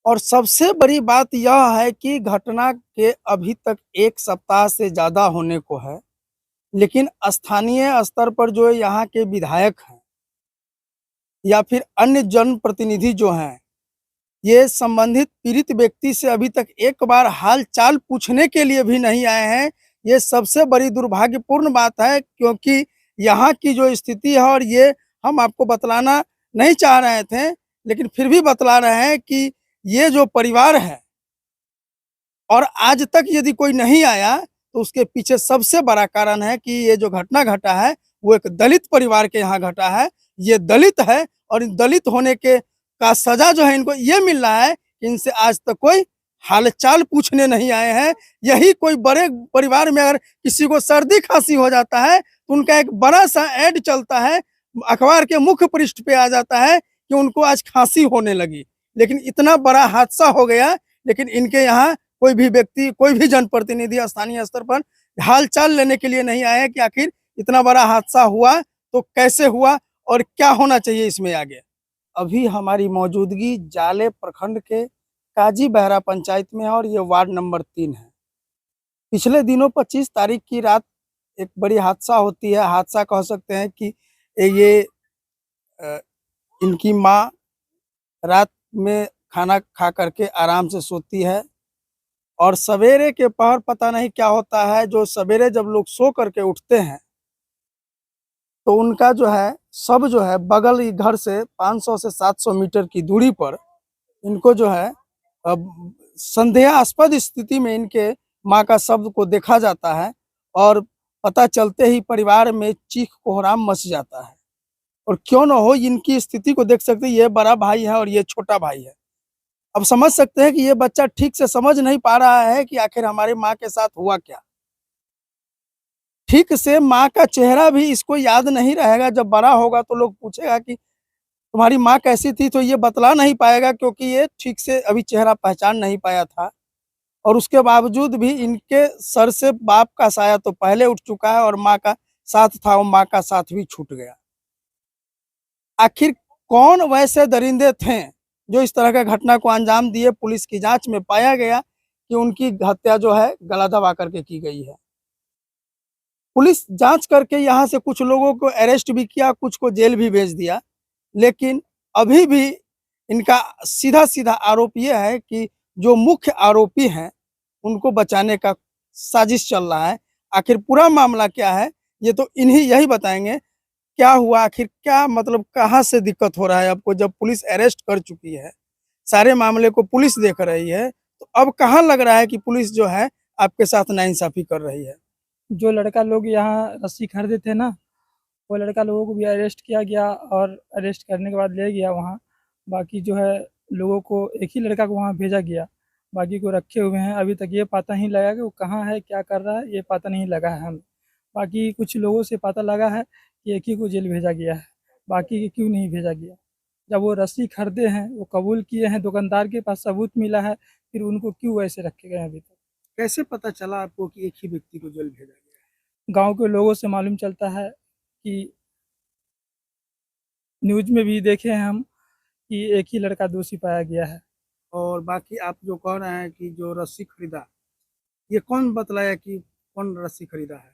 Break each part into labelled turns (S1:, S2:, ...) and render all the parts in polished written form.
S1: और सबसे बड़ी बात यह है कि घटना के अभी तक 1 सप्ताह से ज़्यादा होने को है, लेकिन स्थानीय स्तर पर जो यहाँ के विधायक हैं या फिर अन्य जनप्रतिनिधि जो हैं, ये संबंधित पीड़ित व्यक्ति से अभी तक एक बार हाल-चाल पूछने के लिए भी नहीं आए हैं। ये सबसे बड़ी दुर्भाग्यपूर्ण बात है, क्योंकि यहाँ की जो स्थिति है और ये हम आपको बतलाना नहीं चाह रहे थे, लेकिन फिर भी बतला रहे हैं कि ये जो परिवार है और आज तक यदि कोई नहीं आया, तो उसके पीछे सबसे बड़ा कारण है कि ये जो घटना घटा है, वो एक दलित परिवार के यहाँ घटा है। ये दलित है और दलित होने के का सज़ा जो है इनको ये मिल रहा है कि इनसे आज तक कोई हाल-चाल पूछने नहीं आए हैं। यही कोई बड़े परिवार में अगर किसी को सर्दी-खाँसी हो जाता है, तो उनका एक बड़ा-सा ऐड चलता है, अखबार के मुख्य पृष्ठ पे आ जाता है कि उनको आज खाँसी होने लगी। लेकिन इतना बड़ा हादसा हो गया, लेकिन इनके यहाँ कोई भी व्यक्ति, कोई भी जनप्रतिनिधि स्थानीय स्तर पर हाल-चाल लेने के लिए नहीं आए हैं कि आखिर इतना बड़ा हादसा हुआ, तो कैसे हुआ और क्या होना चाहिए इसमें आगे? अभी हमारी मौजूदगी जाले प्रखंड के काजी बहरा पंचायत में है और ये वार्ड नंबर 3 है। पिछले दिनों 25 तारीख की रात एक बड़ी हादसा होती है, हादसा कह सकते हैं कि ये अ, इनकी माँ रात में खाना खा कर के आराम से सोती है और सवेरे के पहर पता नहीं क्या होता है, जो सवेरे जब लोग सो करके उठते हैं, तो उनका जो है शव जो है बगल ही घर से 500 से 700 मीटर की दूरी पर इनको जो है संदेहास्पद स्थिति में इनके माँ का शव को देखा जाता है और पता चलते ही परिवार में चीख-कोहराम मच जाता है। और क्यों ना हो, इनकी स्थिति को देख सकते हैं, ये बड़ा भाई है और ये छोटा भाई है। अब समझ सकते हैं कि ये बच्चा ठीक से समझ नहीं पा रहा है कि आखिर हमारी माँ के साथ हुआ क्या? ठीक से माँ का चेहरा भी इसको याद नहीं रहेगा, जब बड़ा होगा तो लोग पूछेगा कि तुम्हारी माँ कैसी थी? तो ये बतला नहीं पाएगा, क्योंकि ये ठीक से अभी चेहरा पहचान नहीं पाया था और उसके बावजूद भी इनके सर से बाप का साया तो पहले उठ चुका है और माँ का साथ था, वो माँ का साथ भी छूट गया। आखिर कौन वैसे दरिंदे थे जो इस तरह का घटना को अंजाम दिए? पुलिस की जाँच में पाया गया कि उनकी हत्या जो है गला दबा करके की गई है। पुलिस जाँच करके यहाँ से कुछ लोगों को अरेस्ट भी किया, कुछ को जेल भी भेज दिया। लेकिन अभी भी इनका सीधा-सीधा आरोप ये है कि जो मुख्य आरोपी हैं, उनको बचाने का साजिश चल रहा है। आखिर पूरा मामला क्या है, ये तो इन्हीं यही बताएँगे। क्या हुआ आखिर, क्या मतलब कहाँ से दिक्कत हो रहा है आपको, जब पुलिस अरेस्ट कर चुकी है, सारे मामले को पुलिस देख रही है, तो अब कहाँ लग रहा है कि पुलिस जो है आपके साथ नाइंसाफ़ी कर रही है?
S2: जो लड़का लोग यहाँ रस्सी खरीदे थे ना, वो लड़का लोगों को भी अरेस्ट किया गया और अरेस्ट करने के बाद ले गया वहाँ। बाकी जो है लोगों को एक ही लड़का को वहाँ भेजा गया, बाकी को रखे हुए हैं। अभी तक ये पता नहीं लगा कि वो कहाँ है, क्या कर रहा है, ये पता नहीं लगा है हमें। बाकी कुछ लोगों से पता लगा है कि एक ही को जेल भेजा गया है, बाकी के क्यों नहीं भेजा गया। जब वो रस्सी खरीदे हैं, वो कबूल किए हैं, दुकानदार के पास सबूत मिला है, फिर उनको क्यों ऐसे रखे गए हैं अभी तक?
S1: कैसे पता चला आपको कि एक ही व्यक्ति को जेल भेजा गया है?
S2: गाँव के लोगों से मालूम चलता है कि न्यूज़ में भी देखे हैं हम कि एक ही लड़का दोषी पाया गया है।
S1: और बाकी आप जो कह रहे हैं कि जो रस्सी खरीदा, ये कौन बतलाया कि कौन रस्सी खरीदा है?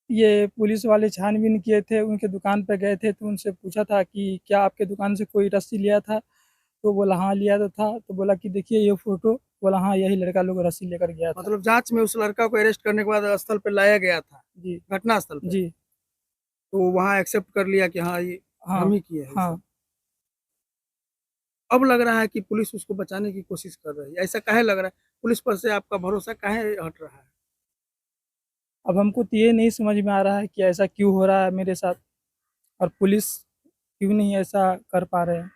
S2: ये पुलिस वाले छानबीन किए थे, उनके दुकान पे गए थे तो उनसे पूछा था कि क्या आपके दुकान से कोई रस्सी लिया था? तो बोला हाँ लिया तो था, तो बोला कि देखिए ये फ़ोटो, बोला हाँ यही लड़का लोग रस्सी लेकर गया था।
S1: मतलब जाँच में उस लड़का को अरेस्ट करने के बाद स्थल पे लाया गया था,
S2: जी,
S1: घटना स्थल पे,
S2: जी,
S1: तो वहाँ एक्सेप्ट कर लिया कि हाँ, ये हम
S2: हाँ,
S1: ही किए हैं ये सब।
S2: हाँ।
S1: अब लग रहा है कि पुलिस उसको बचाने की कोशिश कर रही है, ऐसा काहे लग रहा है? पुलिस पर से आपका भरोसा काहे हट रहा है?
S2: अब हमको तो ये नहीं समझ में आ रहा है कि ऐसा क्यों हो रहा है मेरे साथ और पुलिस क्यों नहीं ऐसा कर पा रहे हैं।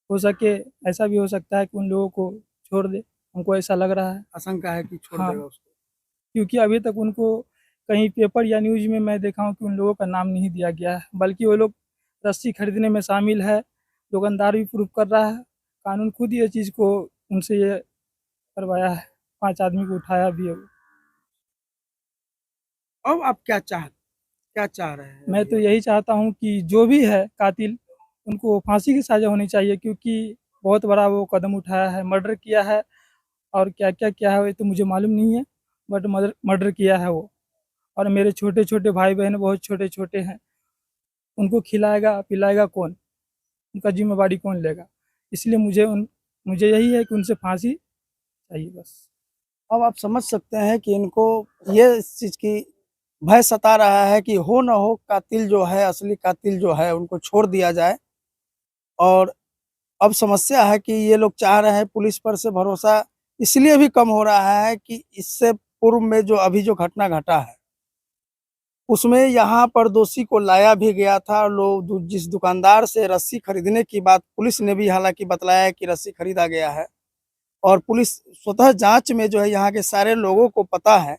S2: हो सके ऐसा भी हो सकता है कि उन लोगों को छोड़ दें, हमको ऐसा लग रहा है।
S1: आशंका है कि छोड़
S2: हाँ।
S1: देगा उसको।
S2: क्योंकि अभी तक उनको कहीं पेपर या न्यूज़ में मैं देखा हूँ कि उन लोगों का नाम नहीं दिया गया है, बल्कि वो लोग रस्सी खरीदने में शामिल है, दुकानदार भी प्रूफ कर रहा है, कानून खुद ये चीज़ को उनसे ये करवाया है, 5 आदमी को उठाया भी है वो।
S1: अब आप क्या चाह रहे हैं
S2: मैं
S1: अभी
S2: तो
S1: आप?
S2: यही चाहता हूँ कि जो भी है कातिल, उनको फांसी की सज़ा होनी चाहिए क्योंकि बहुत बड़ा वो कदम उठाया है, मर्डर किया है और क्या-क्या किया है ये तो मुझे मालूम नहीं है, बट मर्डर किया है वो। और मेरे छोटे-छोटे भाई-बहन बहुत छोटे-छोटे हैं, उनको खिलाएगा-पिलाएगा कौन? उनका ज़िम्मेवारी कौन लेगा? इसलिए मुझे यही है कि उनसे फांसी चाहिए बस।
S1: अब आप समझ सकते हैं कि इनको ये इस चीज़ की भय सता रहा है कि हो ना हो कातिल जो है, असली कातिल जो है उनको छोड़ दिया जाए। और अब समस्या है कि ये लोग चाह रहे हैं पुलिस पर से भरोसा इसलिए भी कम हो रहा है कि इससे पूर्व में जो अभी जो घटना घटा है, उसमें यहाँ पर दोषी को लाया भी गया था और लोग जिस दुकानदार से रस्सी खरीदने की बात पुलिस ने भी हालाँकि बतलाया है कि रस्सी खरीदा गया है। और पुलिस स्वतः जाँच में जो है यहाँ के सारे लोगों को पता है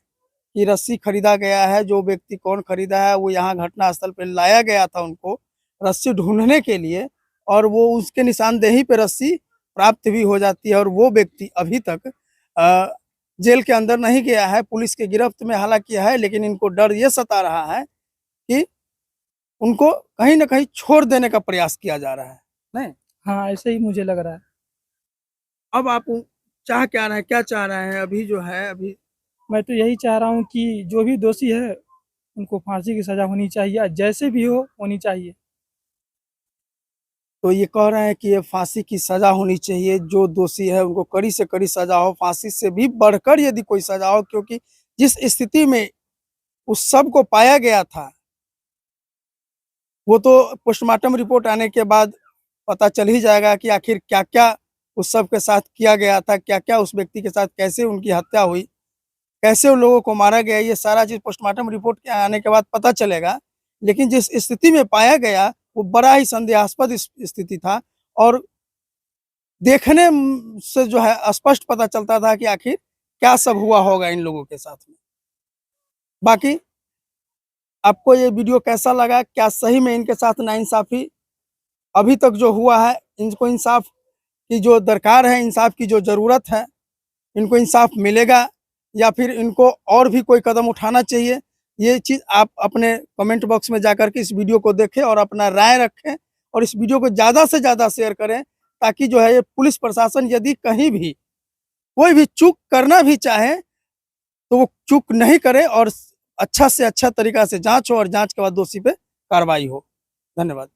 S1: कि रस्सी खरीदा गया है, जो व्यक्ति कौन खरीदा है वो यहाँ घटनास्थल पे लाया गया था उनको रस्सी ढूँढने के लिए और वो उसके निशानदेही पे रस्सी प्राप्त भी हो जाती है और वो व्यक्ति अभी तक अ, जेल के अंदर नहीं गया है, पुलिस के गिरफ्त में हालाँकि है, लेकिन इनको डर ये सता रहा है कि उनको कहीं न कहीं छोड़ देने का प्रयास किया जा रहा है, नहीं?
S2: हाँ, ऐसे ही मुझे लग रहा है।
S1: अब आप चाह क्या रहे हैं, क्या चाह रहे हैं अभी जो है अभी?
S2: मैं तो यही चाह रहा हूँ कि जो भी दोषी है, उनको फांसी की सज़ा होनी चाहिए, जैसे भी हो होनी चाहिए।
S1: तो ये कह रहे हैं कि ये फांसी की सज़ा होनी चाहिए, जो दोषी है उनको कड़ी से कड़ी सज़ा हो, फांसी से भी बढ़कर यदि कोई सज़ा हो क्योंकि जिस स्थिति में उस शव को पाया गया था, वो तो पोस्टमार्टम रिपोर्ट आने के बाद पता चल ही जाएगा कि आखिर क्या-क्या उस शव के साथ किया गया था, क्या-क्या उस व्यक्ति के साथ कैसे उनकी हत्या हुई, कैसे उन लोगों को मारा गया, ये सारा चीज़ पोस्टमार्टम रिपोर्ट के आने के बाद पता चलेगा। लेकिन जिस स्थिति में पाया गया, वो बड़ा ही संदेहास्पद स्थिति था और देखने से जो है स्पष्ट पता चलता था कि आखिर क्या सब हुआ होगा इन लोगों के साथ में। बाकी आपको ये वीडियो कैसा लगा? क्या सही में इनके साथ नाइंसाफ़ी अभी तक जो हुआ है, इनको इंसाफ़ की जो दरकार है, इंसाफ़ की जो ज़रूरत है, इनको इंसाफ़ मिलेगा या फिर इनको और भी कोई कदम उठाना चाहिए? ये चीज़ आप अपने कमेंट बॉक्स में जाकर के इस वीडियो को देखें और अपना राय रखें और इस वीडियो को ज़्यादा से ज़्यादा शेयर करें ताकि जो है ये पुलिस प्रशासन यदि कहीं भी कोई भी चूक करना भी चाहे, तो वो चूक नहीं करे और अच्छा से अच्छा तरीका से जाँच हो और जाँच के बाद दोषी पे कार्रवाई हो। धन्यवाद।